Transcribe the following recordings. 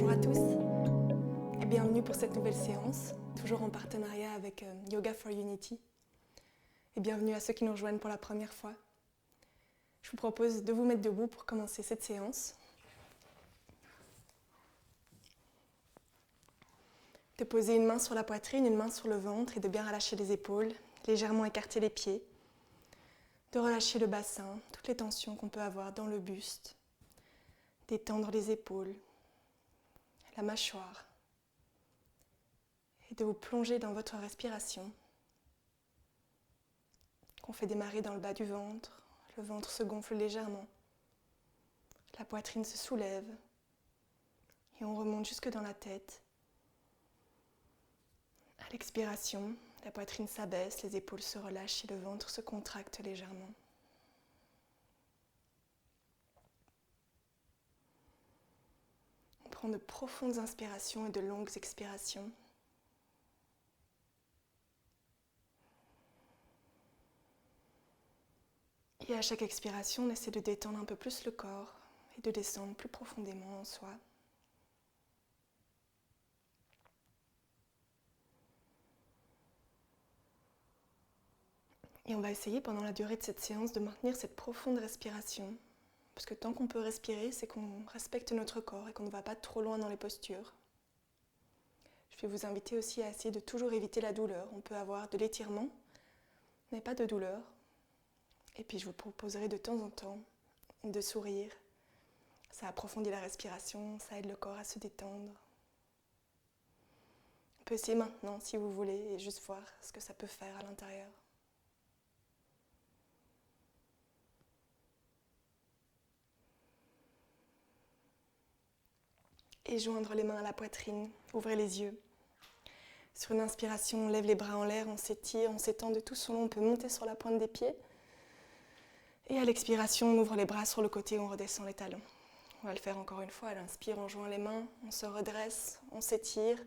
Bonjour à tous et bienvenue pour cette nouvelle séance, toujours en partenariat avec Yoga for Unity. Et bienvenue à ceux qui nous rejoignent pour la première fois. Je vous propose de vous mettre debout pour commencer cette séance. De poser une main sur la poitrine, une main sur le ventre et de bien relâcher les épaules, légèrement écarter les pieds. De relâcher le bassin, toutes les tensions qu'on peut avoir dans le buste. D'étendre les épaules, la mâchoire. Et de vous plonger dans votre respiration, qu'on fait démarrer dans le bas du ventre. Le ventre se gonfle légèrement, la poitrine se soulève et on remonte jusque dans la tête. À l'expiration, la poitrine s'abaisse, les épaules se relâchent et le ventre se contracte légèrement. On prend de profondes inspirations et de longues expirations. Et à chaque expiration, on essaie de détendre un peu plus le corps et de descendre plus profondément en soi. Et on va essayer pendant la durée de cette séance de maintenir cette profonde respiration. Parce que tant qu'on peut respirer, c'est qu'on respecte notre corps et qu'on ne va pas trop loin dans les postures. Je vais vous inviter aussi à essayer de toujours éviter la douleur. On peut avoir de l'étirement, mais pas de douleur. Et puis je vous proposerai de temps en temps de sourire. Ça approfondit la respiration, ça aide le corps à se détendre. On peut essayer maintenant si vous voulez et juste voir ce que ça peut faire à l'intérieur. Et joindre les mains à la poitrine, ouvrez les yeux. Sur une inspiration, on lève les bras en l'air, on s'étire, on s'étend de tout son long, on peut monter sur la pointe des pieds. Et à l'expiration, on ouvre les bras sur le côté, on redescend les talons. On va le faire encore une fois, à l'inspire, on joint les mains, on se redresse, on s'étire.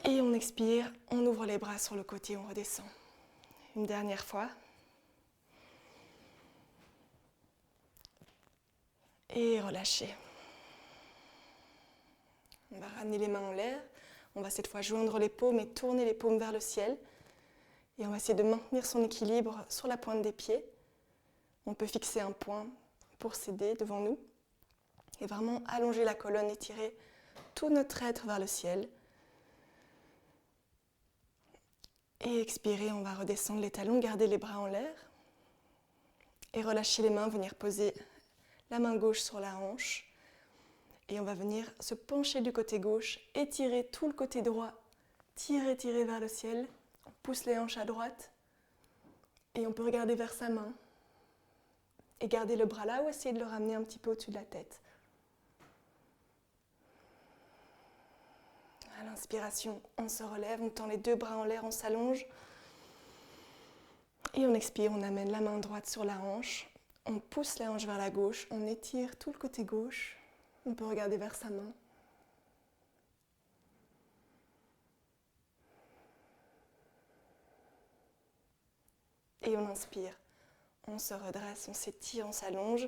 Et on expire, on ouvre les bras sur le côté, on redescend. Une dernière fois. Et relâchez. On va ramener les mains en l'air. On va cette fois joindre les paumes et tourner les paumes vers le ciel. Et on va essayer de maintenir son équilibre sur la pointe des pieds. On peut fixer un point pour s'aider devant nous. Et vraiment allonger la colonne, étirer tout notre être vers le ciel. Et expirer, on va redescendre les talons, garder les bras en l'air. Et relâcher les mains, venir poser la main gauche sur la hanche. Et on va venir se pencher du côté gauche, étirer tout le côté droit, tirer vers le ciel. On pousse les hanches à droite et on peut regarder vers sa main. Et garder le bras là ou essayer de le ramener un petit peu au-dessus de la tête. À l'inspiration, on se relève, on tend les deux bras en l'air, on s'allonge. Et on expire, on amène la main droite sur la hanche. On pousse la hanche vers la gauche, on étire tout le côté gauche. On peut regarder vers sa main. Et on inspire. On se redresse, on s'étire, on s'allonge.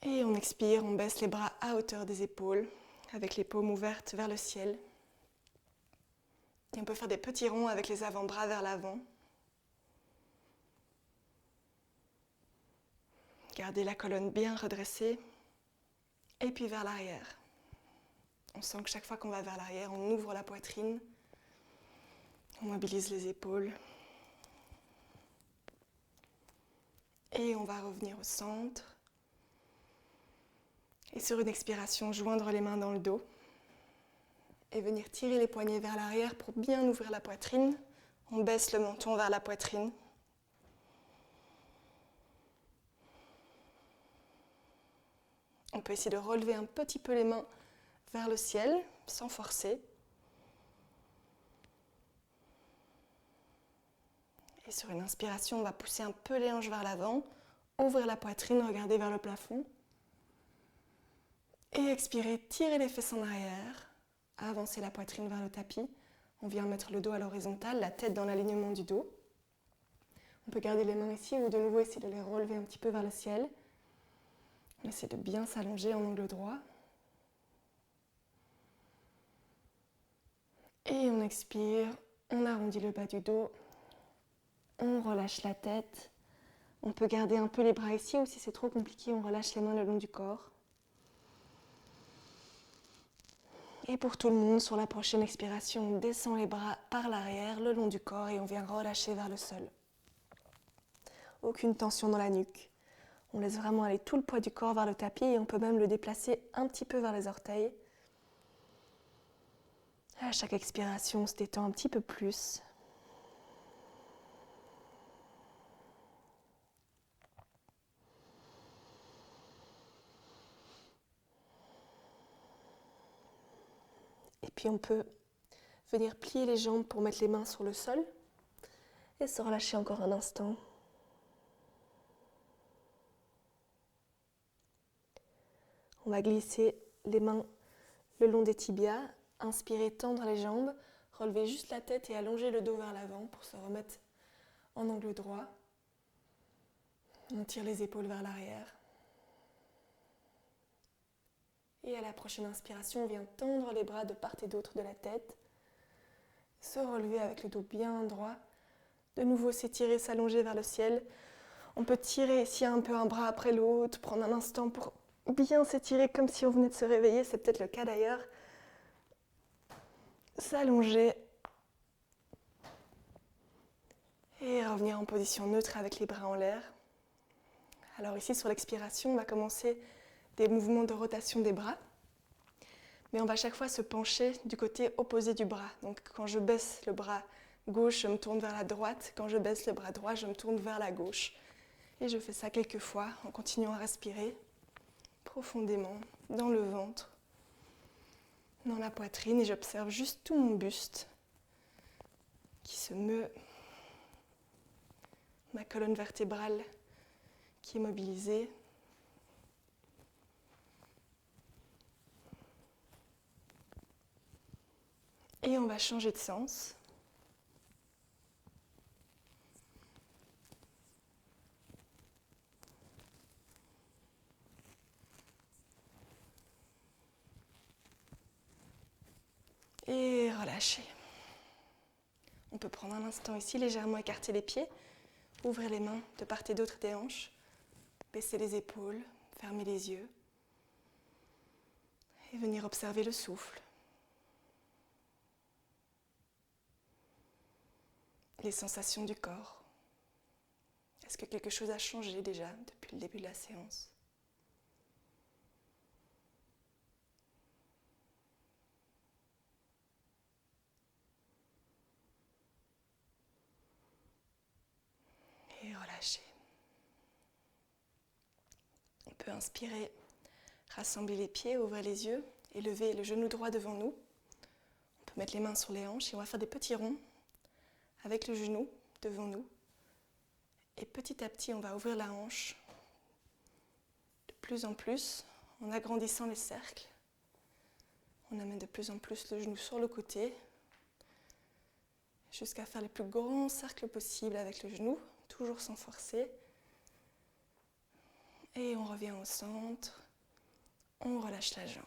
Et on expire, on baisse les bras à hauteur des épaules, avec les paumes ouvertes vers le ciel. Et on peut faire des petits ronds avec les avant-bras vers l'avant. Gardez la colonne bien redressée. Et puis vers l'arrière. On sent que chaque fois qu'on va vers l'arrière, on ouvre la poitrine. On mobilise les épaules. Et on va revenir au centre. Et sur une expiration, joindre les mains dans le dos. Et venir tirer les poignets vers l'arrière pour bien ouvrir la poitrine. On baisse le menton vers la poitrine. On peut essayer de relever un petit peu les mains vers le ciel, sans forcer. Et sur une inspiration, on va pousser un peu les hanches vers l'avant, ouvrir la poitrine, regarder vers le plafond. Et expirer, tirer les fesses en arrière, avancer la poitrine vers le tapis. On vient mettre le dos à l'horizontale, la tête dans l'alignement du dos. On peut garder les mains ici ou de nouveau essayer de les relever un petit peu vers le ciel. On essaie de bien s'allonger en angle droit. Et on expire, on arrondit le bas du dos, on relâche la tête. On peut garder un peu les bras ici ou si c'est trop compliqué, on relâche les mains le long du corps. Et pour tout le monde, sur la prochaine expiration, on descend les bras par l'arrière, le long du corps et on vient relâcher vers le sol. Aucune tension dans la nuque. On laisse vraiment aller tout le poids du corps vers le tapis et on peut même le déplacer un petit peu vers les orteils. À chaque expiration, on se détend un petit peu plus. Et puis on peut venir plier les jambes pour mettre les mains sur le sol et se relâcher encore un instant. On va glisser les mains le long des tibias, inspirer, tendre les jambes, relever juste la tête et allonger le dos vers l'avant pour se remettre en angle droit. On tire les épaules vers l'arrière. Et à la prochaine inspiration, on vient tendre les bras de part et d'autre de la tête. Se relever avec le dos bien droit. De nouveau s'étirer, s'allonger vers le ciel. On peut tirer ici un peu un bras après l'autre, prendre un instant pour bien s'étirer comme si on venait de se réveiller. C'est peut-être le cas d'ailleurs. S'allonger. Et revenir en position neutre avec les bras en l'air. Alors ici, sur l'expiration, on va commencer des mouvements de rotation des bras. Mais on va à chaque fois se pencher du côté opposé du bras. Donc quand je baisse le bras gauche, je me tourne vers la droite. Quand je baisse le bras droit, je me tourne vers la gauche. Et je fais ça quelques fois en continuant à respirer profondément dans le ventre, dans la poitrine. Et j'observe juste tout mon buste qui se meut, ma colonne vertébrale qui est mobilisée. Et on va changer de sens. Et relâcher. On peut prendre un instant ici, légèrement écarter les pieds, ouvrir les mains de part et d'autre des hanches, baisser les épaules, fermer les yeux et venir observer le souffle. Les sensations du corps. Est-ce que quelque chose a changé déjà depuis le début de la séance ? Et relâcher. On peut inspirer, rassembler les pieds, ouvrir les yeux et lever le genou droit devant nous. On peut mettre les mains sur les hanches et on va faire des petits ronds avec le genou devant nous. Et petit à petit, on va ouvrir la hanche de plus en plus en agrandissant les cercles. On amène de plus en plus le genou sur le côté jusqu'à faire les plus grands cercles possibles avec le genou, toujours sans forcer. Et on revient au centre, on relâche la jambe.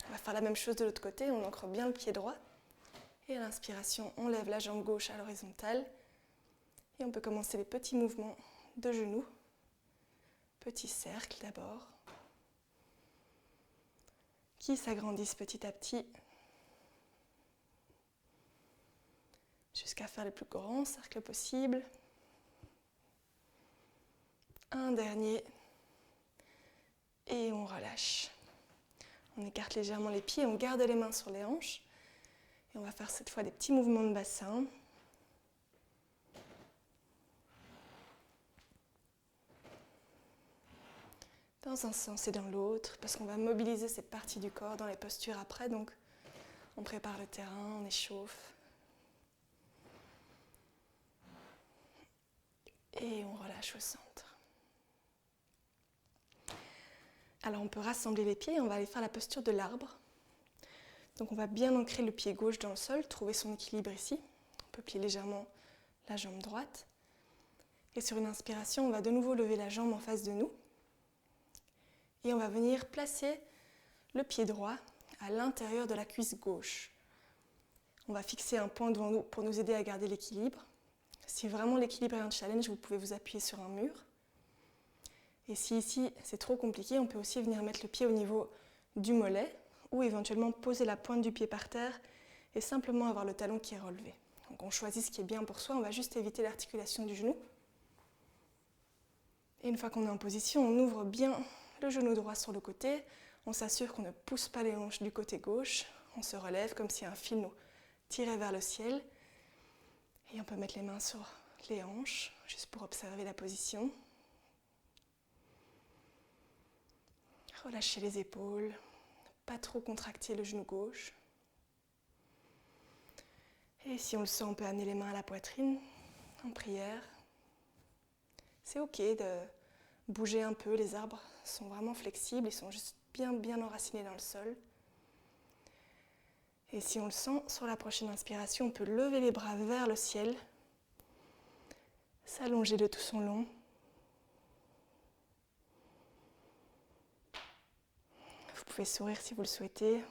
On va faire la même chose de l'autre côté, on ancre bien le pied droit. Et à l'inspiration, on lève la jambe gauche à l'horizontale. Et on peut commencer les petits mouvements de genoux. Petit cercle d'abord, qui s'agrandissent petit à petit jusqu'à faire les plus grands cercles possibles. Un dernier. Et on relâche. On écarte légèrement les pieds, on garde les mains sur les hanches. Et on va faire cette fois des petits mouvements de bassin. Dans un sens et dans l'autre, parce qu'on va mobiliser cette partie du corps dans les postures après. Donc on prépare le terrain, on échauffe. Et on relâche au centre. Alors on peut rassembler les pieds et on va aller faire la posture de l'arbre. Donc on va bien ancrer le pied gauche dans le sol, trouver son équilibre ici. On peut plier légèrement la jambe droite. Et sur une inspiration, on va de nouveau lever la jambe en face de nous. Et on va venir placer le pied droit à l'intérieur de la cuisse gauche. On va fixer un point devant nous pour nous aider à garder l'équilibre. Si vraiment l'équilibre est un challenge, vous pouvez vous appuyer sur un mur. Et si ici c'est trop compliqué, on peut aussi venir mettre le pied au niveau du mollet ou éventuellement poser la pointe du pied par terre et simplement avoir le talon qui est relevé. Donc on choisit ce qui est bien pour soi, on va juste éviter l'articulation du genou. Et une fois qu'on est en position, on ouvre bien le genou droit sur le côté, on s'assure qu'on ne pousse pas les hanches du côté gauche, on se relève comme si un fil nous tirait vers le ciel. Et on peut mettre les mains sur les hanches, juste pour observer la position. Relâchez les épaules, pas trop contracter le genou gauche. Et si on le sent, on peut amener les mains à la poitrine en prière. C'est ok de bouger un peu, les arbres sont vraiment flexibles, ils sont juste bien enracinés dans le sol. Et si on le sent, sur la prochaine inspiration, on peut lever les bras vers le ciel, s'allonger de tout son long. Vous pouvez sourire si vous le souhaitez.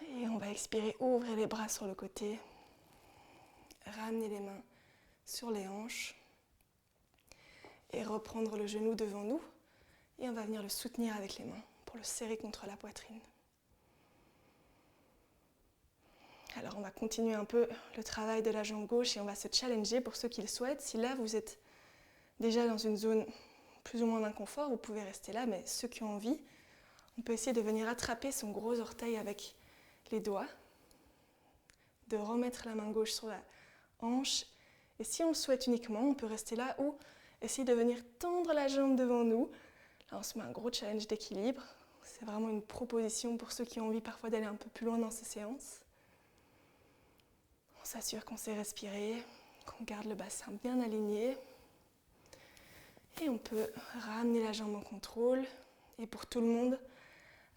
Et on va expirer, ouvrir les bras sur le côté, ramener les mains sur les hanches et reprendre le genou devant nous. Et on va venir le soutenir avec les mains pour le serrer contre la poitrine. Alors on va continuer un peu le travail de la jambe gauche et on va se challenger pour ceux qui le souhaitent. Si là vous êtes déjà dans une zone plus ou moins d'inconfort, vous pouvez rester là, mais ceux qui ont envie, on peut essayer de venir attraper son gros orteil avec les doigts, de remettre la main gauche sur la hanche. Et si on le souhaite uniquement, on peut rester là ou essayer de venir tendre la jambe devant nous. Là, on se met un gros challenge d'équilibre. C'est vraiment une proposition pour ceux qui ont envie parfois d'aller un peu plus loin dans ces séances. On s'assure qu'on sait respirer, qu'on garde le bassin bien aligné. Et on peut ramener la jambe en contrôle. Et pour tout le monde,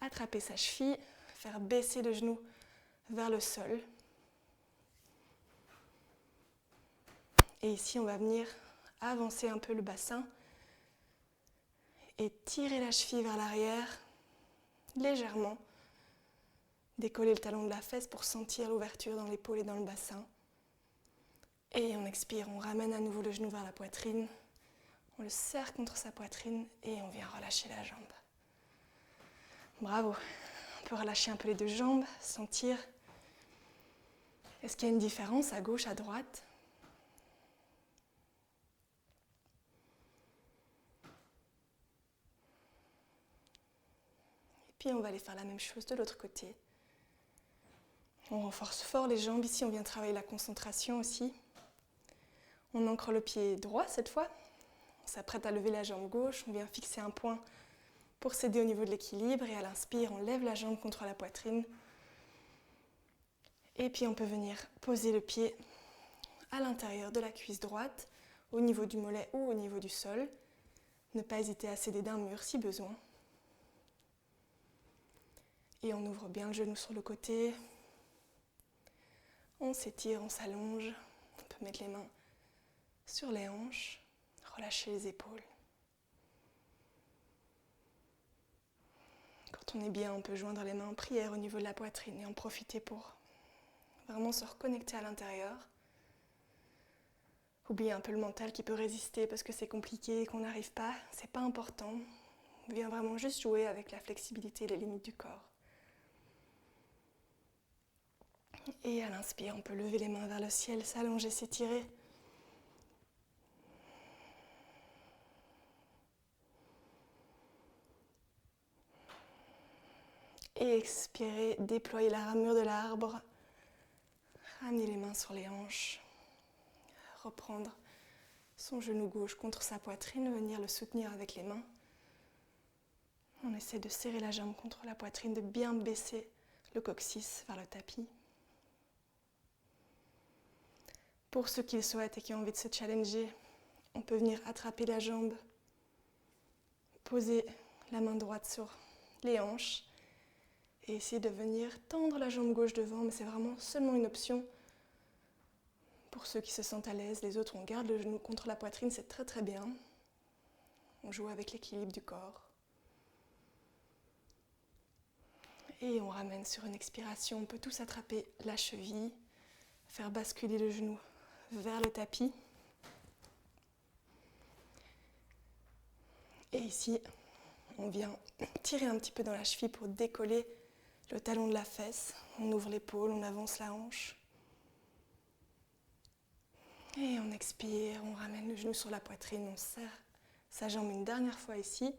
attraper sa cheville, faire baisser le genou vers le sol. Et ici, on va venir avancer un peu le bassin et tirer la cheville vers l'arrière, légèrement. Décoller le talon de la fesse pour sentir l'ouverture dans l'épaule et dans le bassin. Et on expire, on ramène à nouveau le genou vers la poitrine. On le serre contre sa poitrine et on vient relâcher la jambe. Bravo. On peut relâcher un peu les deux jambes, sentir. Est-ce qu'il y a une différence à gauche, à droite ? Et puis on va aller faire la même chose de l'autre côté. On renforce fort les jambes. Ici, on vient travailler la concentration aussi. On ancre le pied droit cette fois. On s'apprête à lever la jambe gauche. On vient fixer un point pour s'aider au niveau de l'équilibre. Et à l'inspire, on lève la jambe contre la poitrine. Et puis on peut venir poser le pied à l'intérieur de la cuisse droite, au niveau du mollet ou au niveau du sol. Ne pas hésiter à s'aider d'un mur si besoin. Et on ouvre bien le genou sur le côté. On s'étire, on s'allonge. On peut mettre les mains sur les hanches, relâcher les épaules. Quand on est bien, on peut joindre les mains en prière au niveau de la poitrine et en profiter pour vraiment se reconnecter à l'intérieur. Oublier un peu le mental qui peut résister parce que c'est compliqué et qu'on n'arrive pas. C'est pas important. On vient vraiment juste jouer avec la flexibilité et les limites du corps. Et à l'inspire, on peut lever les mains vers le ciel, s'allonger, s'étirer. Et expirer, déployer la ramure de l'arbre. Ramener les mains sur les hanches. Reprendre son genou gauche contre sa poitrine, venir le soutenir avec les mains. On essaie de serrer la jambe contre la poitrine, de bien baisser le coccyx vers le tapis. Pour ceux qui le souhaitent et qui ont envie de se challenger, on peut venir attraper la jambe, poser la main droite sur les hanches et essayer de venir tendre la jambe gauche devant, mais c'est vraiment seulement une option Pour ceux qui se sentent à l'aise, les autres, on garde le genou contre la poitrine, c'est très très bien. On joue avec l'équilibre du corps. Et on ramène sur une expiration, on peut tous attraper la cheville, faire basculer le genou vers le tapis. Et ici, on vient tirer un petit peu dans la cheville pour décoller le talon de la fesse. On ouvre l'épaule, on avance la hanche. Et on expire, on ramène le genou sur la poitrine, on serre sa jambe une dernière fois ici,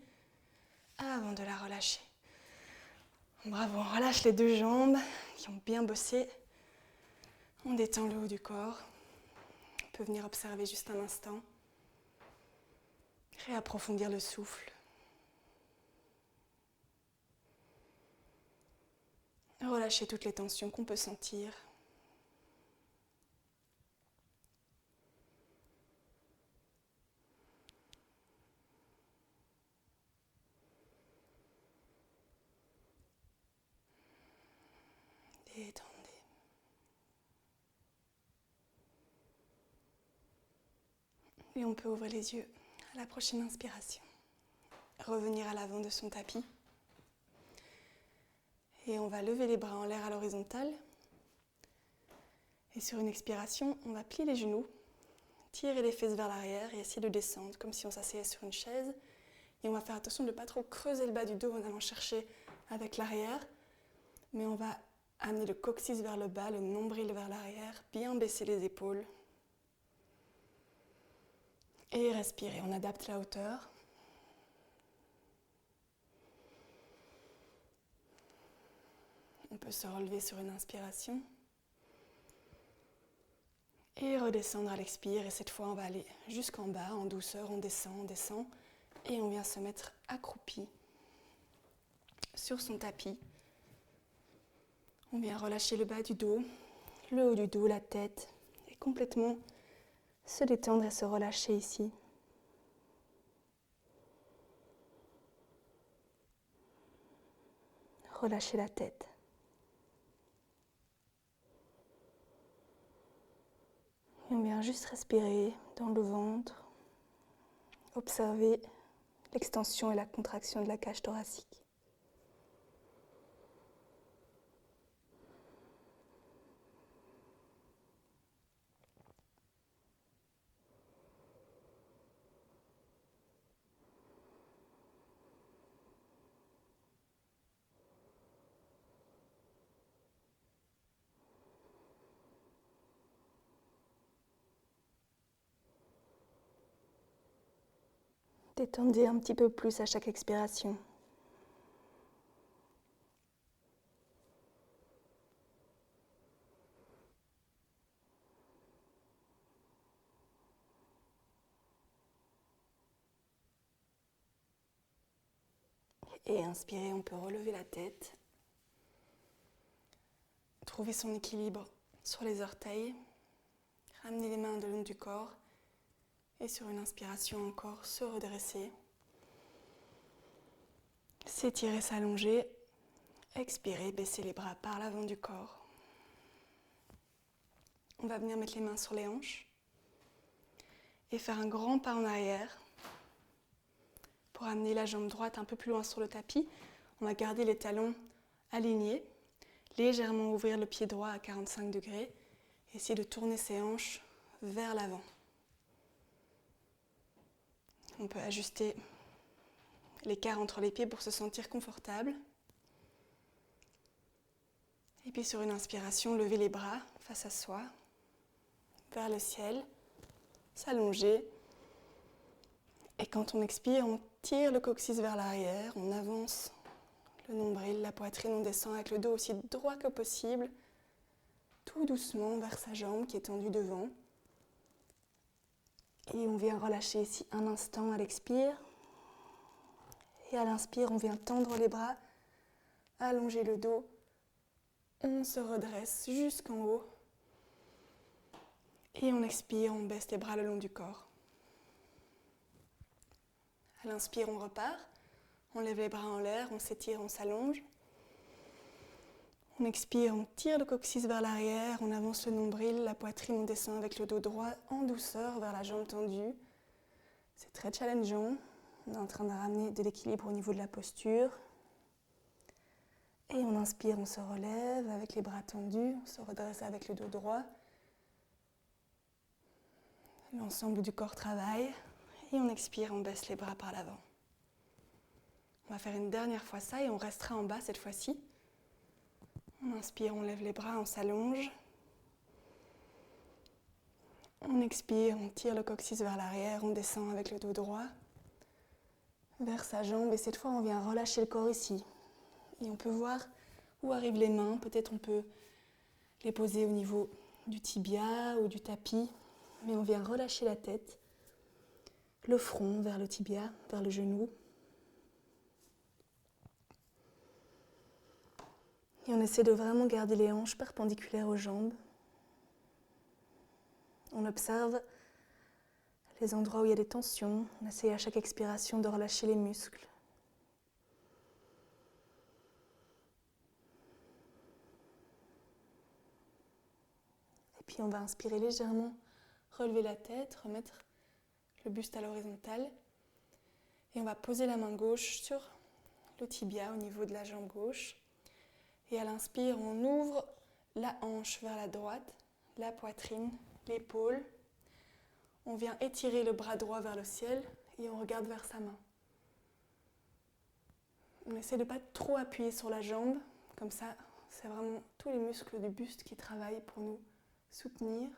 avant de la relâcher. Bravo, on relâche les deux jambes qui ont bien bossé. On détend le haut du corps. On peut venir observer juste un instant. Réapprofondir le souffle. Relâcher toutes les tensions qu'on peut sentir. Détendez. Et on peut ouvrir les yeux à la prochaine inspiration. Revenir à l'avant de son tapis. Et on va lever les bras en l'air à l'horizontale. Et sur une expiration, on va plier les genoux, tirer les fesses vers l'arrière et essayer de descendre comme si on s'asseyait sur une chaise. Et on va faire attention de ne pas trop creuser le bas du dos en allant chercher avec l'arrière. Mais on va amener le coccyx vers le bas, le nombril vers l'arrière, bien baisser les épaules. Et respirer, on adapte la hauteur. On peut se relever sur une inspiration. Et redescendre à l'expire. Et cette fois, on va aller jusqu'en bas, en douceur, on descend. Et on vient se mettre accroupi sur son tapis. On vient relâcher le bas du dos, le haut du dos, la tête. Et complètement se détendre et se relâcher ici. Relâcher la tête. Et on vient juste respirer dans le ventre. Observer l'extension et la contraction de la cage thoracique. Détendez un petit peu plus à chaque expiration. Et inspirez, on peut relever la tête. Trouver son équilibre sur les orteils. Ramener les mains le long du corps. Et sur une inspiration encore, se redresser. S'étirer, s'allonger. Expirer, baisser les bras par l'avant du corps. On va venir mettre les mains sur les hanches. Et faire un grand pas en arrière. Pour amener la jambe droite un peu plus loin sur le tapis, on va garder les talons alignés. Légèrement ouvrir le pied droit à 45 degrés. Essayer de tourner ses hanches vers l'avant. On peut ajuster l'écart entre les pieds pour se sentir confortable. Et puis sur une inspiration, lever les bras face à soi, vers le ciel, s'allonger. Et quand on expire, on tire le coccyx vers l'arrière, on avance le nombril, la poitrine, on descend avec le dos aussi droit que possible, tout doucement vers sa jambe qui est tendue devant. Et on vient relâcher ici un instant à l'expire. Et à l'inspire, on vient tendre les bras, allonger le dos. On se redresse jusqu'en haut. Et on expire, on baisse les bras le long du corps. À l'inspire, on repart. On lève les bras en l'air, on s'étire, on s'allonge. On expire, on tire le coccyx vers l'arrière, on avance le nombril, la poitrine, on descend avec le dos droit en douceur vers la jambe tendue. C'est très challengeant. On est en train de ramener de l'équilibre au niveau de la posture. Et on inspire, on se relève avec les bras tendus, on se redresse avec le dos droit. L'ensemble du corps travaille. Et on expire, on baisse les bras par l'avant. On va faire une dernière fois ça et on restera en bas cette fois-ci. On inspire, on lève les bras, on s'allonge. On expire, on tire le coccyx vers l'arrière, on descend avec le dos droit vers sa jambe et cette fois on vient relâcher le corps ici. Et on peut voir où arrivent les mains, peut-être on peut les poser au niveau du tibia ou du tapis, mais on vient relâcher la tête, le front vers le tibia, vers le genou. Et on essaie de vraiment garder les hanches perpendiculaires aux jambes. On observe les endroits où il y a des tensions. On essaie à chaque expiration de relâcher les muscles. Et puis on va inspirer légèrement, relever la tête, remettre le buste à l'horizontale. Et on va poser la main gauche sur le tibia au niveau de la jambe gauche. Et à l'inspire, on ouvre la hanche vers la droite, la poitrine, l'épaule. On vient étirer le bras droit vers le ciel et on regarde vers sa main. On essaie de ne pas trop appuyer sur la jambe, comme ça, c'est vraiment tous les muscles du buste qui travaillent pour nous soutenir.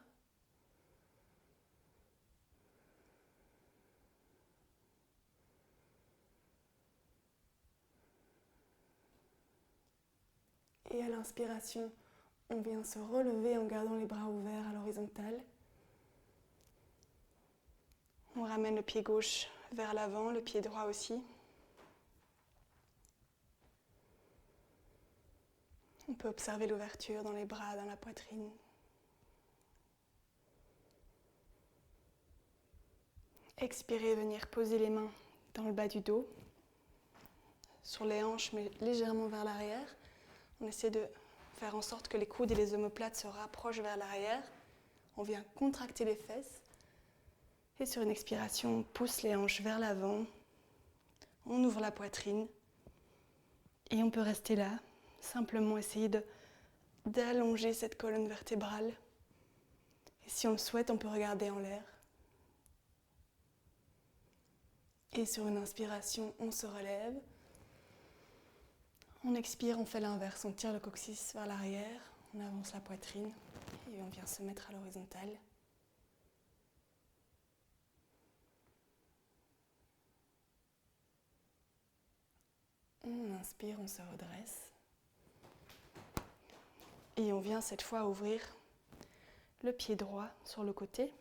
Et à l'inspiration, on vient se relever en gardant les bras ouverts à l'horizontale. On ramène le pied gauche vers l'avant, le pied droit aussi. On peut observer l'ouverture dans les bras, dans la poitrine. Expirez, venir poser les mains dans le bas du dos, sur les hanches mais légèrement vers l'arrière. On essaie de faire en sorte que les coudes et les omoplates se rapprochent vers l'arrière. On vient contracter les fesses. Et sur une expiration, on pousse les hanches vers l'avant. On ouvre la poitrine. Et on peut rester là, simplement essayer d'allonger cette colonne vertébrale. Et si on le souhaite, on peut regarder en l'air. Et sur une inspiration, on se relève. On expire, on fait l'inverse, on tire le coccyx vers l'arrière, on avance la poitrine et on vient se mettre à l'horizontale. On inspire, on se redresse. Et on vient cette fois ouvrir le pied droit sur le côté.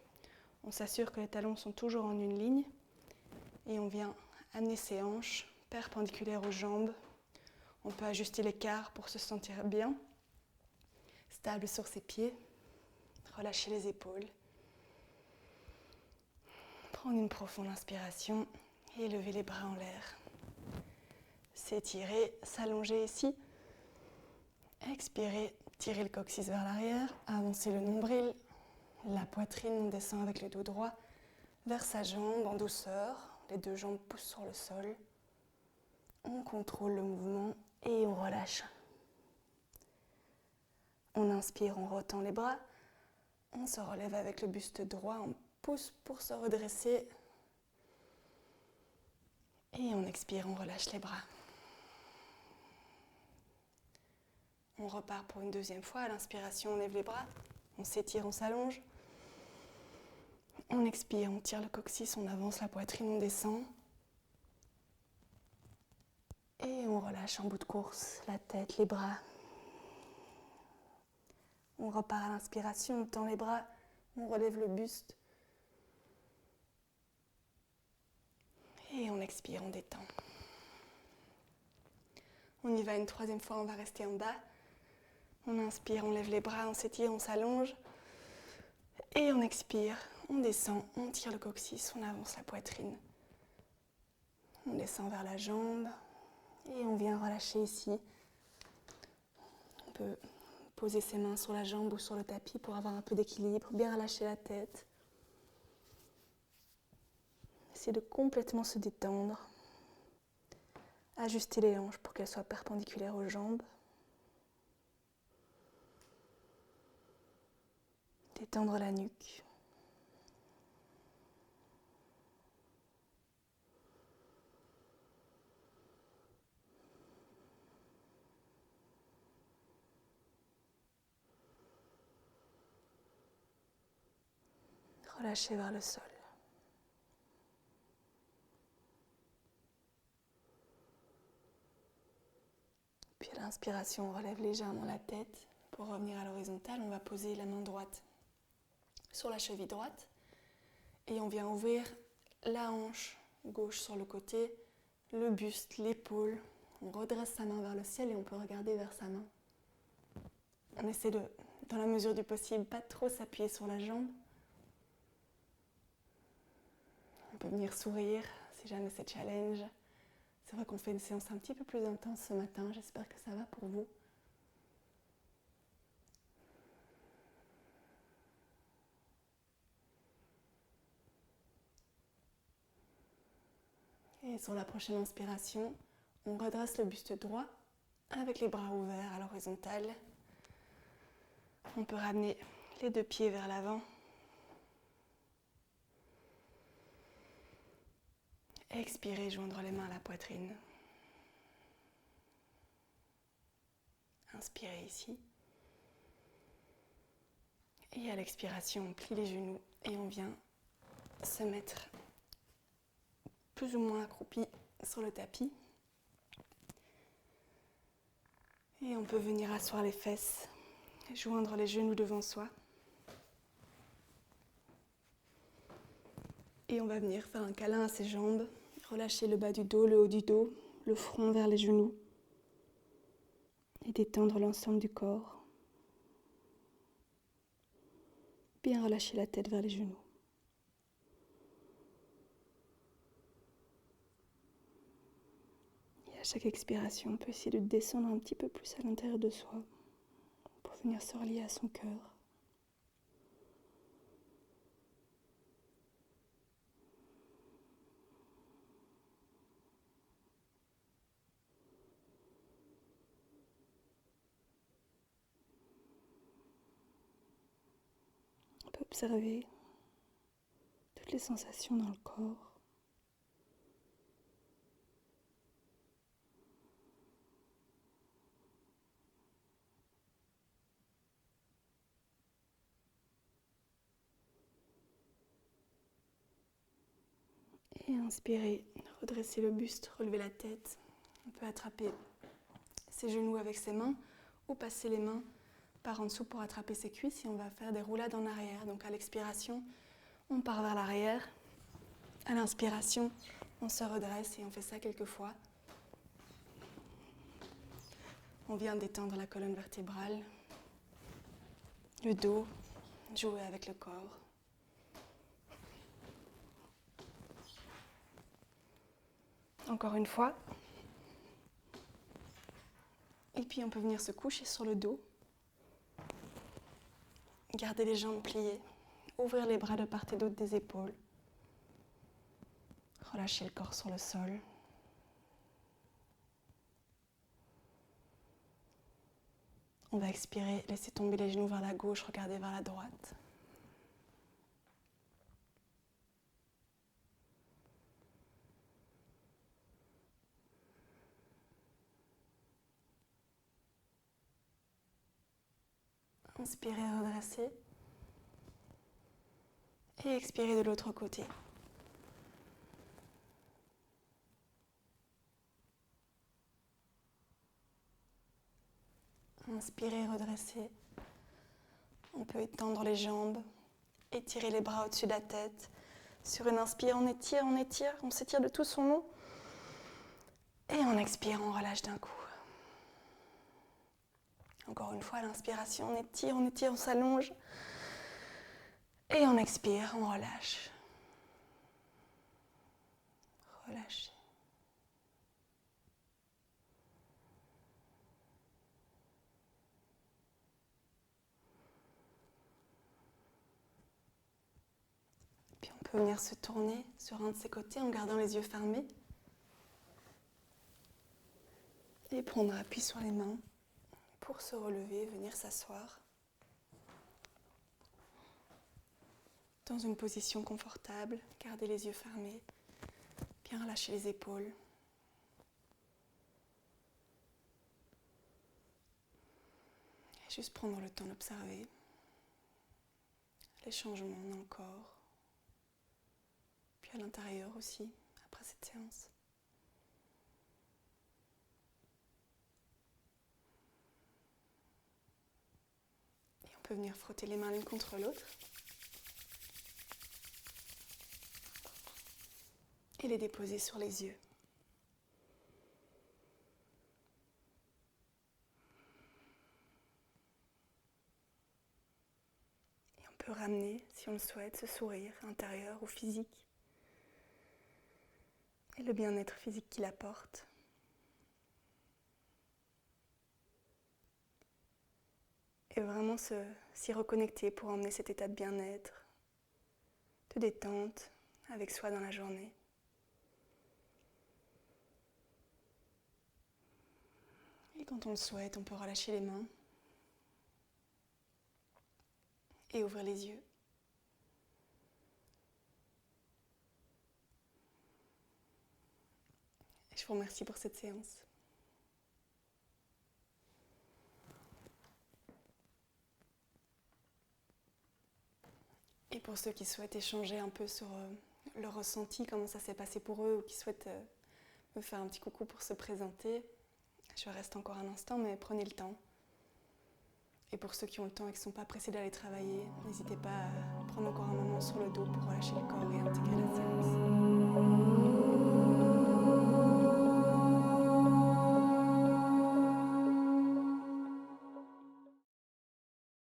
On s'assure que les talons sont toujours en une ligne. Et on vient amener ses hanches perpendiculaires aux jambes. On peut ajuster l'écart pour se sentir bien, stable sur ses pieds, relâcher les épaules. Prendre une profonde inspiration et lever les bras en l'air. S'étirer, s'allonger ici. Expirer, tirer le coccyx vers l'arrière, avancer le nombril, la poitrine, on descend avec le dos droit vers sa jambe en douceur. Les deux jambes poussent sur le sol. On contrôle le mouvement et on relâche. On inspire, on retend les bras. On se relève avec le buste droit, on pousse pour se redresser. Et on expire, on relâche les bras. On repart pour une deuxième fois. À l'inspiration, on lève les bras. On s'étire, on s'allonge. On expire, on tire le coccyx, on avance la poitrine, on descend. Et on relâche en bout de course la tête, les bras. On repart à l'inspiration, on tend les bras, on relève le buste. Et on expire, on détend. On y va une troisième fois, on va rester en bas. On inspire, on lève les bras, on s'étire, on s'allonge. Et on expire, on descend, on tire le coccyx, on avance la poitrine. On descend vers la jambe et on vient relâcher ici. On peut poser ses mains sur la jambe ou sur le tapis pour avoir un peu d'équilibre, bien relâcher la tête. Essayer de complètement se détendre. Ajuster les hanches pour qu'elles soient perpendiculaires aux jambes. Détendre la nuque. Relâcher vers le sol. Puis à l'inspiration, on relève légèrement la tête. Pour revenir à l'horizontale, on va poser la main droite sur la cheville droite. Et on vient ouvrir la hanche gauche sur le côté, le buste, l'épaule. On redresse sa main vers le ciel et on peut regarder vers sa main. On essaie de, dans la mesure du possible, pas trop s'appuyer sur la jambe. On peut venir sourire si jamais c'est challenge. C'est vrai qu'on fait une séance un petit peu plus intense ce matin. J'espère que ça va pour vous. Et sur la prochaine inspiration, on redresse le buste droit avec les bras ouverts à l'horizontale. On peut ramener les deux pieds vers l'avant. Expirez, joindre les mains à la poitrine. Inspirez ici. Et à l'expiration, on plie les genoux et on vient se mettre plus ou moins accroupi sur le tapis. Et on peut venir asseoir les fesses, joindre les genoux devant soi. Et on va venir faire un câlin à ses jambes, relâcher le bas du dos, le haut du dos, le front vers les genoux et détendre l'ensemble du corps. Bien relâcher la tête vers les genoux. Et à chaque expiration, on peut essayer de descendre un petit peu plus à l'intérieur de soi pour venir se relier à son cœur. On peut observer toutes les sensations dans le corps. Et inspirer, redresser le buste, relever la tête. On peut attraper ses genoux avec ses mains ou passer les mains par en dessous pour attraper ses cuisses et on va faire des roulades en arrière. Donc à l'expiration, on part vers l'arrière. À l'inspiration, on se redresse et on fait ça quelques fois. On vient détendre la colonne vertébrale, le dos, jouer avec le corps. Encore une fois. Et puis on peut venir se coucher sur le dos. Garder les jambes pliées. Ouvrir les bras de part et d'autre des épaules. Relâcher le corps sur le sol. On va expirer, laisser tomber les genoux vers la gauche, regarder vers la droite. Inspirez, redressez. Et expirez de l'autre côté. Inspirez, redressez. On peut étendre les jambes, étirer les bras au-dessus de la tête. Sur une inspire, on étire, on s'étire de tout son long. Et on expire, on relâche d'un coup. Encore une fois, à l'inspiration, on étire, on s'allonge. Et on expire, on relâche. Relâchez. peut venir se tourner sur un de ses côtés en gardant les yeux fermés. Et prendre appui sur les mains pour se relever, venir s'asseoir dans une position confortable, garder les yeux fermés, bien relâcher les épaules. Et juste prendre le temps d'observer les changements dans le corps, puis à l'intérieur aussi, après cette séance. Et on peut venir frotter les mains l'une contre l'autre et les déposer sur les yeux. Et on peut ramener, si on le souhaite, ce sourire intérieur ou physique et le bien-être physique qu'il apporte. Et vraiment s'y reconnecter pour emmener cet état de bien-être, de détente avec soi dans la journée. Et quand on le souhaite, on peut relâcher les mains et ouvrir les yeux. Et je vous remercie pour cette séance. Et pour ceux qui souhaitent échanger un peu sur leur ressenti, comment ça s'est passé pour eux, ou qui souhaitent me faire un petit coucou pour se présenter, je reste encore un instant, mais prenez le temps. Et pour ceux qui ont le temps et qui ne sont pas pressés d'aller travailler, n'hésitez pas à prendre encore un moment sur le dos pour relâcher le corps et intégrer